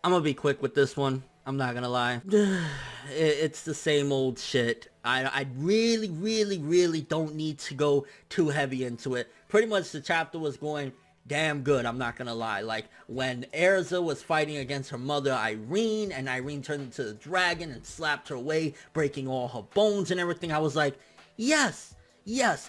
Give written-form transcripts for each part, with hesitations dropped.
I'm gonna be quick with this one. I'm not gonna lie. It's the same old shit. I really don't need to go too heavy into it. Pretty much the chapter was going damn good, I'm not gonna lie. Like, when Erza was fighting against her mother, Irene, and Irene turned into the dragon and slapped her away, breaking all her bones and everything, I was like, yes,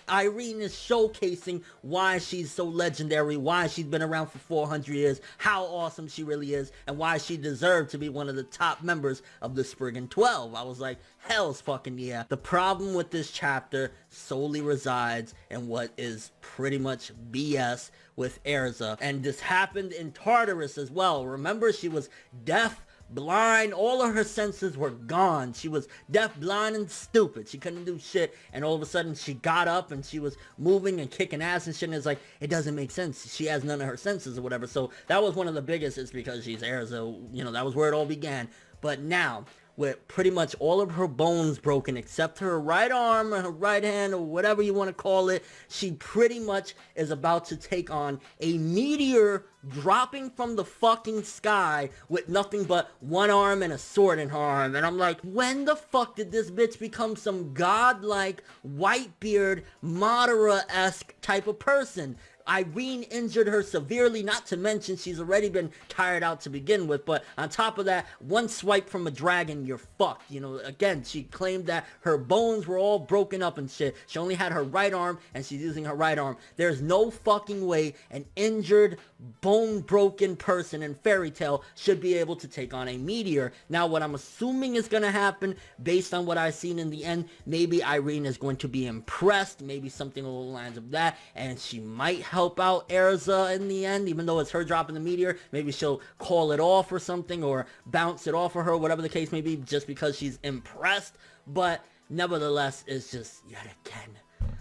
Irene is showcasing why she's so legendary, why she's been around for 400 years, how awesome she really is, and why she deserved to be one of the top members of the Spriggan 12. I was like, hell's fucking yeah. The problem with this chapter solely resides in what is pretty much BS with Erza. And this happened in Tartarus as well. Remember, she was deaf, blind, all of her senses were gone. She was deaf, blind, and stupid. She couldn't do shit, and all of a sudden she got up and she was moving and kicking ass and shit, and it's like, it doesn't make sense. She has none of her senses or whatever. So that was one of the biggest, is because she's Erza, you know, that was where it all began. But now, with pretty much all of her bones broken except her right arm or her right hand or whatever you want to call it, she pretty much is about to take on a meteor dropping from the fucking sky with nothing but one arm and a sword in her arm. And I'm like, when the fuck did this bitch become some godlike, whitebeard, Madara-esque type of person? Irene injured her severely, not to mention she's already been tired out to begin with, but on top of that, one swipe from a dragon, you're fucked. You know, again, she claimed that her bones were all broken up and shit. She only had her right arm, and she's using her right arm. There's no fucking way an injured, bone-broken person in Fairy Tail should be able to take on a meteor. Now, what I'm assuming is gonna happen, based on what I've seen in the end, maybe Irene is going to be impressed, maybe something along the lines of that, and she might help out Erza in the end, even though it's her dropping the meteor. Maybe she'll call it off or something, or bounce it off of her, whatever the case may be, just because she's impressed. But nevertheless, it's just, yet again,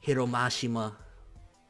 Hiromashima,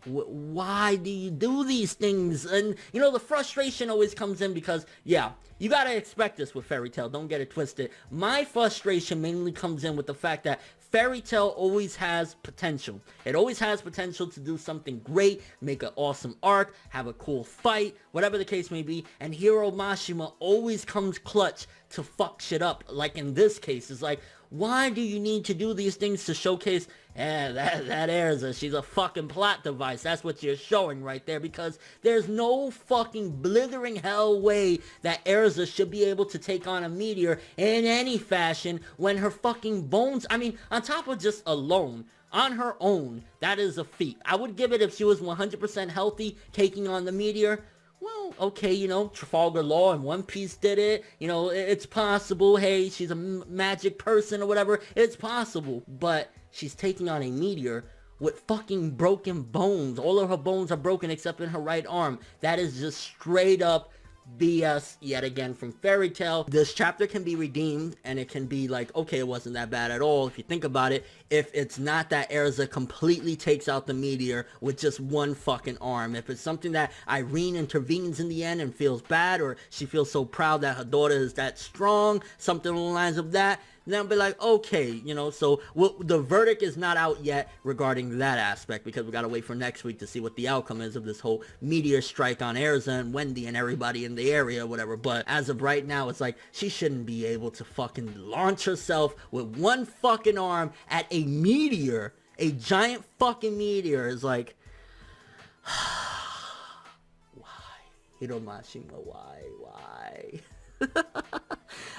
why do you do these things? And, you know, the frustration always comes in because, yeah, you gotta expect this with Fairy Tail, don't get it twisted. My frustration mainly comes in with the fact that Fairy Tail always has potential. It always has potential to do something great, make an awesome arc, have a cool fight, whatever the case may be, and Hiromashima always comes clutch to fuck shit up. Like in this case, it's like, why do you need to do these things to showcase, that Erza, she's a fucking plot device. That's what you're showing right there, because there's no fucking blithering hell way that Erza should be able to take on a meteor in any fashion when her fucking bones, I mean, on top of just alone, on her own, that is a feat. I would give it if she was 100% healthy, taking on the meteor. Well, okay, you know, Trafalgar Law and One Piece did it. You know, it's possible. Hey, she's a magic person or whatever. It's possible. But she's taking on a meteor with fucking broken bones. All of her bones are broken except in her right arm. That is just straight up BS yet again from Fairy Tail. This chapter can be redeemed, and it can be like, okay, it wasn't that bad at all if you think about it, if it's not that Erza completely takes out the meteor with just one fucking arm. If it's something that Irene intervenes in the end and feels bad, or she feels so proud that her daughter is that strong, something along the lines of that, then I'll be like, okay, you know, so the verdict is not out yet regarding that aspect, because we gotta wait for next week to see what the outcome is of this whole meteor strike on Erza and Wendy and everybody in the area or whatever. But as of right now, it's like, she shouldn't be able to fucking launch herself with one fucking arm at a meteor, a giant fucking meteor. Is like, why? Hiromashima, why?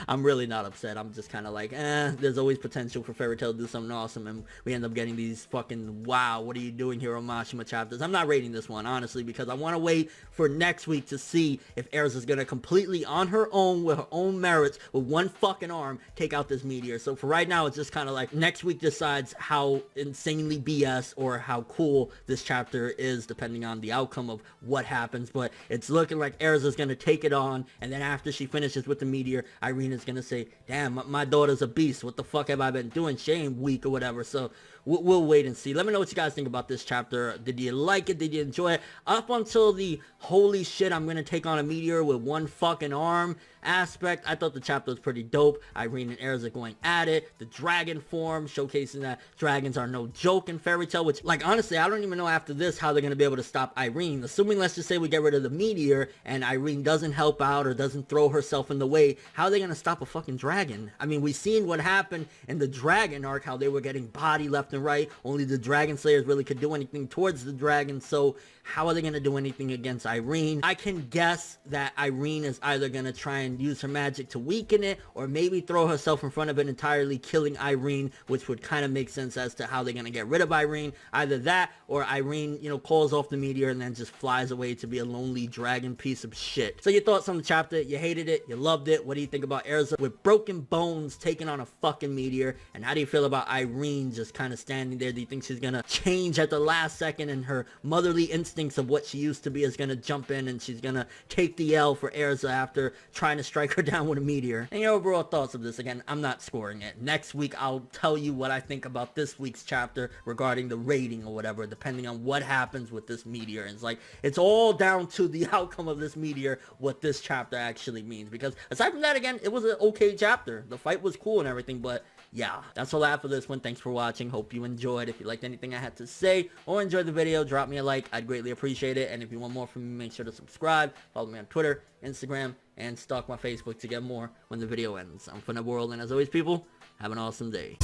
I'm really not upset. I'm just kind of like, there's always potential for Fairy Tail to do something awesome, and we end up getting these fucking, wow, what are you doing, Hiromashima chapters. I'm not rating this one, honestly, because I want to wait for next week to see if Erza's gonna completely, on her own, with her own merits, with one fucking arm, take out this meteor. So for right now, it's just kind of like, next week decides how insanely BS or how cool this chapter is, depending on the outcome of what happens. But it's looking like Erza's gonna take it on, and then after she finishes with the meteor, Irene is gonna say, damn, my daughter's a beast, what the fuck have I been doing, she ain't weak or whatever. So we'll wait and see. Let me know what you guys think about this chapter. Did you like it? Did you enjoy it? Up until the holy shit, I'm gonna take on a meteor with one fucking arm aspect, I thought the chapter was pretty dope. Irene and Erza going at it, the dragon form, showcasing that dragons are no joke in Fairy Tail, which, like, honestly, I don't even know after this how they're gonna be able to stop Irene. Assuming, let's just say we get rid of the meteor and Irene doesn't help out or doesn't throw herself in the way, how are they gonna stop a fucking dragon? I mean, we've seen what happened in the dragon arc, how they were getting body left and right. Only the dragon slayers really could do anything towards the dragon, so how are they gonna do anything against Irene? I can guess that Irene is either gonna try and use her magic to weaken it, or maybe throw herself in front of it entirely, killing Irene, which would kind of make sense as to how they're gonna get rid of Irene. Either that, or Irene, you know, calls off the meteor and then just flies away to be a lonely dragon piece of shit. So your thoughts on the chapter? You hated it? You loved it? What do you think about Erza with broken bones taking on a fucking meteor? And how do you feel about Irene just kind of standing there? Do you think she's gonna change at the last second and her motherly instincts of what she used to be is gonna jump in and she's gonna take the L for Erza after trying to strike her down with a meteor? And your overall thoughts of this? Again, I'm not scoring it. Next week I'll tell you what I think about this week's chapter regarding the rating or whatever, depending on what happens with this meteor. And it's like, it's all down to the outcome of this meteor, what this chapter actually means. Because aside from that, again, it was an okay chapter. The fight was cool and everything, but yeah, that's all I have for this one. Thanks for watching. Hope you enjoyed. If you liked anything I had to say or enjoyed the video, drop me a like. I'd greatly appreciate it. And if you want more from me, make sure to subscribe. Follow me on Twitter, Instagram, and stalk my Facebook to get more when the video ends. I'm ForneverWorld, and as always, people, have an awesome day.